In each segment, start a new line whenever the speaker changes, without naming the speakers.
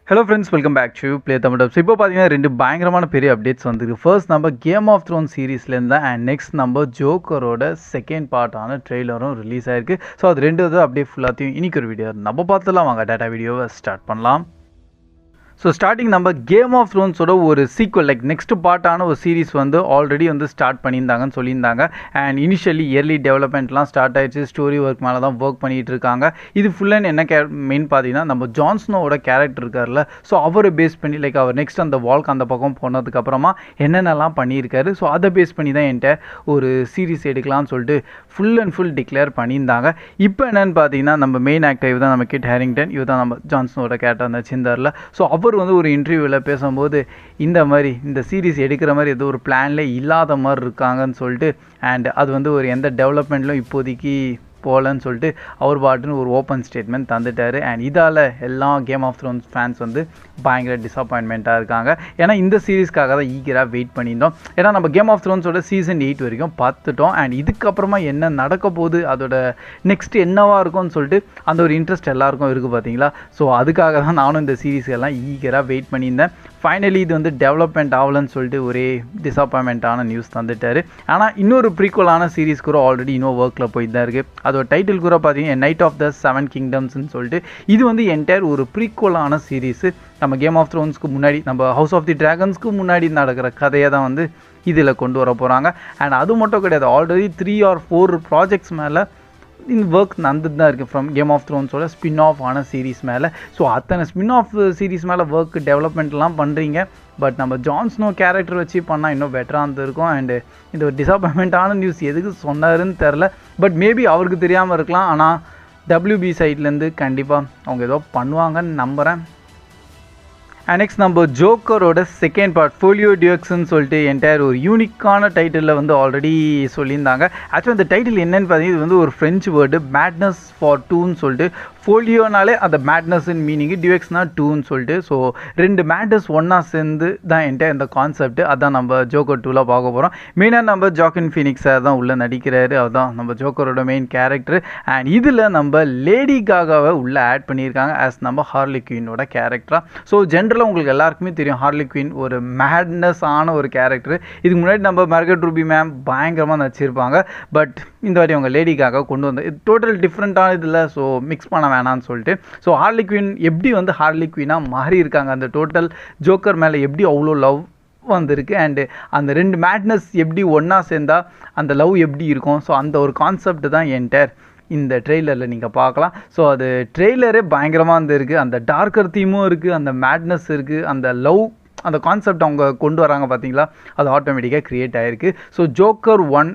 Hello friends, welcome back to play Tamil dubs. இப்போ பார்த்தீங்கன்னா 2 பயங்கரமான பெரிய அப்டேட்ஸ் வந்துருக்கு. ஃபர்ஸ்ட் நம்ம கேம் ஆஃப் த்ரோன் சீரீஸ்லேருந்து தான், அண்ட் நெக்ஸ்ட் நம்ம ஜோக்கரோட செகண்ட் பார்ட்டான ட்ரெய்லரும் ரிலீஸ் ஆயிருக்கு. ஸோ அது ரெண்டு அப்படியே ஃபுல்லாத்தையும் இன்னைக்கு ஒரு வீடியோ நம்ம பார்த்துலாம். வாங்க டேட்டா வீடியோவை ஸ்டார்ட் பண்ணலாம். ஸோ ஸ்டார்டிங் நம்ம கேம் ஆஃப் த்ரோன்ஸோட ஒரு சீக்வல் லைக் நெக்ஸ்ட் பார்ட்டான ஒரு சீரிஸ் வந்து ஆல்ரெடி வந்து ஸ்டார்ட் பண்ணியிருந்தாங்கன்னு சொல்லியிருந்தாங்க. அண்ட் இனிஷியலி இயர்லி டெவலப்மெண்ட்லாம் ஸ்டார்ட் ஆயிடுச்சு. ஸ்டோரி ஒர்க் மேலே தான் ஒர்க் பண்ணிகிட்டு இருக்காங்க. இது ஃபுல் அண்ட் என்ன மெயின் பார்த்தீங்கன்னா நம்ம ஜான்ஸ்னோட கேரக்டர் இருக்கார்ல, ஸோ அவரை பேஸ் பண்ணி லைக் அவர் நெக்ஸ்ட் அந்த வால்க் அந்த பக்கம் போனதுக்கப்புறமா என்னென்னலாம் பண்ணியிருக்காரு, ஸோ அதை பேஸ் பண்ணி தான் என்கிட்ட ஒரு சீரிஸ் எடுக்கலாம்னு சொல்லிட்டு ஃபுல் அண்ட் ஃபுல் டிக்ளேர் பண்ணியிருந்தாங்க. இப்போ என்னென்னு பார்த்தீங்கன்னா நம்ம மெயின் ஆக்டர் இவர் தான், நம்ம கிட் ஹேரிங்டன், இவர் தான் நம்ம ஜான்ஸ்னோட கேரக்டர் அந்த சிந்தாரில். ஸோ அவர் வந்து ஒரு இன்டர்வியூவில் பேசும்போது இந்த சீரிஸ் எடுக்கிற மாதிரி ஏதோ ஒரு பிளான்ல இல்லாத மாதிரி இருக்காங்கன்னு சொல்லிட்டு, அண்ட் அது வந்து ஒரு எந்த டெவலப்மெண்ட்லும் இப்போதைக்கு போகலன்னு சொல்லிட்டு அவர் பாட்டுன்னு ஒரு ஓப்பன் ஸ்டேட்மெண்ட் தந்துட்டார். அண்ட் இதால் எல்லா கேம் ஆஃப் த்ரோன்ஸ் ஃபேன்ஸ் வந்து பயங்கர டிசப்பாயின்மெண்ட்டாக இருக்காங்க. ஏன்னா இந்த சீரீஸ்க்காக தான் ஈகராக வெயிட் பண்ணியிருந்தோம். ஏன்னா நம்ம கேம் ஆஃப் த்ரோன்ஸோட சீசன் 8 வரைக்கும் பார்த்துட்டோம். அண்ட் இதுக்கப்புறமா என்ன நடக்க போகுது, அதோட நெக்ஸ்ட் என்னவாக இருக்கும்னு சொல்லிட்டு அந்த ஒரு இன்ட்ரெஸ்ட் எல்லாருக்கும் இருக்குது பார்த்தீங்களா. ஸோ அதுக்காக தான் நானும் இந்த சீரீஸ்க்கெல்லாம் ஈகராக வெயிட் பண்ணியிருந்தேன். ஃபைனலி இது வந்து டெவலப்மெண்ட் ஆகலன்னு சொல்லிட்டு ஒரே டிசப்பாயின்மெண்ட்டான நியூஸ் தந்துட்டார். ஆனால் இன்னொரு ப்ரீக்வலான சீரீஸ் கூட ஆல்ரெடி இன்னும் ஒர்க்கில் போயிட்டு தான் இருக்குது. அதோட டைட்டில் கூட பார்த்தீங்கன்னா நைட் ஆஃப் த 7 கிங்டம்ஸ்ன்னு சொல்லிட்டு, இது வந்து என்டையர் ஒரு ப்ரீக்வலான சீரீஸு. நம்ம கேம் ஆஃப் த்ரோன்ஸ்க்கு முன்னாடி, நம்ம ஹவுஸ் ஆஃப் தி ட்ராகன்ஸ்க்கு முன்னாடி நடக்கிற கதையை தான் வந்து இதில் கொண்டு வர போகிறாங்க. அண்ட் அது மட்டும் கிடையாது, ஆல்ரெடி 3 or 4 ப்ராஜெக்ட்ஸ் மேலே இந்த ஒர்க் நடந்துட்டு தான் இருக்குது ஃப்ரம் கேம் ஆஃப் த்ரோன்ஸோட ஸ்பின் ஆஃப் ஆன சீரீஸ் மேலே. ஸோ அத்தனை ஸ்பின் ஆஃப் சீரீஸ் மேலே ஒர்க் டெவலப்மெண்ட்லாம் பண்ணுறீங்க. பட் நம்ம ஜான்ஸ்னோ கேரக்டர் வச்சு பண்ணால் இன்னும் பெட்டராக இருந்திருக்கும். அண்டு இந்த ஒரு டிசப்பாயின்மெண்ட்டான நியூஸ் எதுக்கு சொன்னாருன்னு தெரில. பட் மேபி அவருக்கு தெரியாமல் இருக்கலாம். ஆனால் WB சைட்லேருந்து கண்டிப்பாக அவங்க ஏதோ பண்ணுவாங்கன்னு நம்புகிறேன். அண்ட் நெக்ஸ்ட் நம்ம ஜோக்கரோட செகண்ட் பார்ட் ஃபோலியோ டியூக்ஸ்ன்னு சொல்லிட்டு என்டையர் ஒரு யூனிக்கான டைட்டிலில் வந்து ஆல்ரெடி சொல்லியிருந்தாங்க. ஆக்சுவலாக இந்த டைட்டில் என்னென்னு பார்த்தீங்கன்னா, இது வந்து ஒரு ஃப்ரெஞ்சு வேர்டு, மேட்னஸ் ஃபார் டூன்னு சொல்லிட்டு. ஃபோலியோனாலே அந்த மேட்னஸ்ன்னு மீனிங்கு, டியூக்ஸ்னா 2ன்னு சொல்லிட்டு. ஸோ 2 மேட்னஸ் ஒன்றா சேர்ந்து தான் என்கிட்ட இந்த கான்செப்ட். அதான் நம்ம ஜோக்கர் 2ல பார்க்க போகிறோம். மெயினாக நம்ம ஜாக்கின் ஃபீனிக்ஸ் சார் தான் உள்ளே நடிக்கிறாரு. அதுதான் நம்ம ஜோக்கரோட மெயின் கேரக்டர். அண்ட் இதில் நம்ம லேடி காகாவை உள்ளே ஆட் பண்ணியிருக்காங்க ஆஸ் நம்ம ஹார்லி குயினோட கேரக்டராக. ஸோ ஜென்ரலாக உங்களுக்கு எல்லாருக்குமே தெரியும் ஹார்லி குயின் ஒரு மேட்னஸ் ஆன ஒரு கேரக்டர். இதுக்கு முன்னாடி நம்ம மார்கரெட் ரூபி மேம் பயங்கரமாக நடிச்சிருப்பாங்க. பட் இந்த வாட்டி அவங்க லேடி காகா கொண்டு வந்து டோட்டல் டிஃப்ரெண்ட்டான இதில் ஸோ மிக்ஸ் பண்ண வேணான்னு சொல்லிட்டு. ஸோ ஹார்லி குயின் எப்படி வந்து ஹார்லி குயினாக மாறி இருக்காங்க, அந்த டோட்டல் ஜோக்கர் மேலே எப்படி அவ்வளோ லவ் வந்திருக்கு, அண்டு அந்த 2 மேட்னஸ் எப்படி ஒன்றா சேர்ந்தா அந்த லவ் எப்படி இருக்கும். ஸோ அந்த ஒரு கான்செப்ட் தான் என்டையர் இந்த ட்ரெய்லரில் நீங்கள் பார்க்கலாம். ஸோ அது ட்ரெய்லரே பயங்கரமாக இருந்திருக்கு. அந்த டார்க்கர் தீமும் இருக்குது, அந்த மேட்னஸ் இருக்குது, அந்த லவ் அந்த கான்செப்ட் அவங்க கொண்டு வராங்க பார்த்தீங்களா, அது ஆட்டோமேட்டிக்காக க்ரியேட் ஆகிருக்கு. ஸோ ஜோக்கர் 1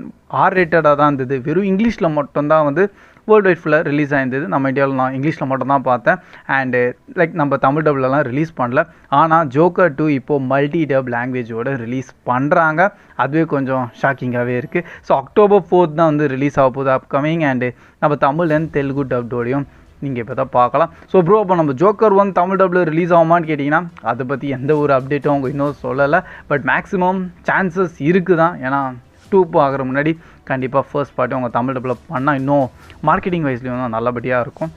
R-rated-ஆக தான் இருந்தது. வெறும் இங்கிலீஷில் மட்டும்தான் வந்து வேர்ல்டு வைட் ஃபுல்லாக ரிலீஸ் ஆயிருந்தது. நம்ம இந்தியாவில் நான் இங்கிலீஷில் மட்டும் தான் பார்த்தேன். அண்டு லைக் நம்ம தமிழ் டப்லலாம் ரிலீஸ் பண்ணல. ஆனால் ஜோக்கர் 2 இப்போது மல்டி டப் லாங்குவேஜோடு ரிலீஸ் பண்ணுறாங்க. அதுவே கொஞ்சம் ஷாக்கிங்காகவே இருக்குது. ஸோ October 4th தான் வந்து ரிலீஸ் ஆக போகுது அப்கமிங். அண்டு நம்ம தமிழ் அண்ட் தெலுங்கு டப்டோடையும் நீங்கள் இப்போ தான் பார்க்கலாம். ஸோ ப்ரோ, அப்போ நம்ம ஜோக்கர் 1 தமிழ் டப்பில் ரிலீஸ் ஆகுமான்னு கேட்டிங்கன்னா, அதை பற்றி எந்த ஒரு அப்டேட்டும் அவங்க இன்னும் சொல்லலை. பட் மேக்ஸிமம் சான்சஸ் இருக்குது தான். ஏன்னா 2 ஆகிற முன்னாடி கண்டிப்பாக ஃபர்ஸ்ட் பார்ட்டி அவங்க தமிழ் டப்பில் பண்ணால் இன்னும் மார்க்கெட்டிங் வைஸ்லேயும் நல்லபடியாக இருக்கும்.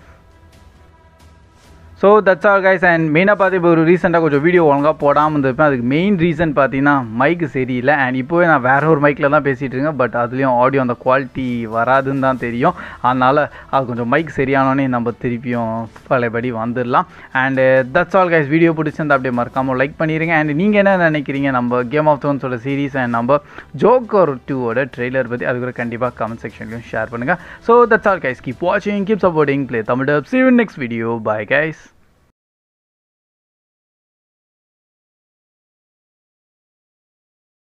So that's all guys. And மெயினாக பார்த்து இப்போ ஒரு ரீசெண்டாக கொஞ்சம் வீடியோ ஒழுங்காக போடாமல் இருந்திருப்பேன். அதுக்கு மெயின் ரீசன் பார்த்தீங்கன்னா மைக்கு சரியில்லை. அண்ட் இப்போவே நான் வேறு ஒரு மைக்கில் தான் பேசிகிட்டு இருக்கேன். பட் அதுலேயும் ஆடியோ அந்த குவாலிட்டி வராதுன்னு தான் தெரியும். அதனால் அது கொஞ்சம் மைக் சரியானோடனே நம்ம திருப்பியும் பழையபடி வந்துடலாம். And that's all guys. Video பிடிச்சிருந்தா அப்படியே மறக்காமல் லைக் பண்ணிடுங்க. அண்ட் நீங்கள் என்ன நினைக்கிறீங்க நம்ம கேம் ஆஃப் த்ரோன்ஸோட சீரீஸ் அண்ட் நம்ம ஜோக்கர் 2ஓட ட்ரெய்லர் பற்றி, அது கூட கண்டிப்பாக கமெண்ட் செக்ஷன்லையும் ஷேர் பண்ணுங்கள். So that's all guys. Keep வாட்சிங், keep supporting play Tamil dub. See you in next video. Bye guys.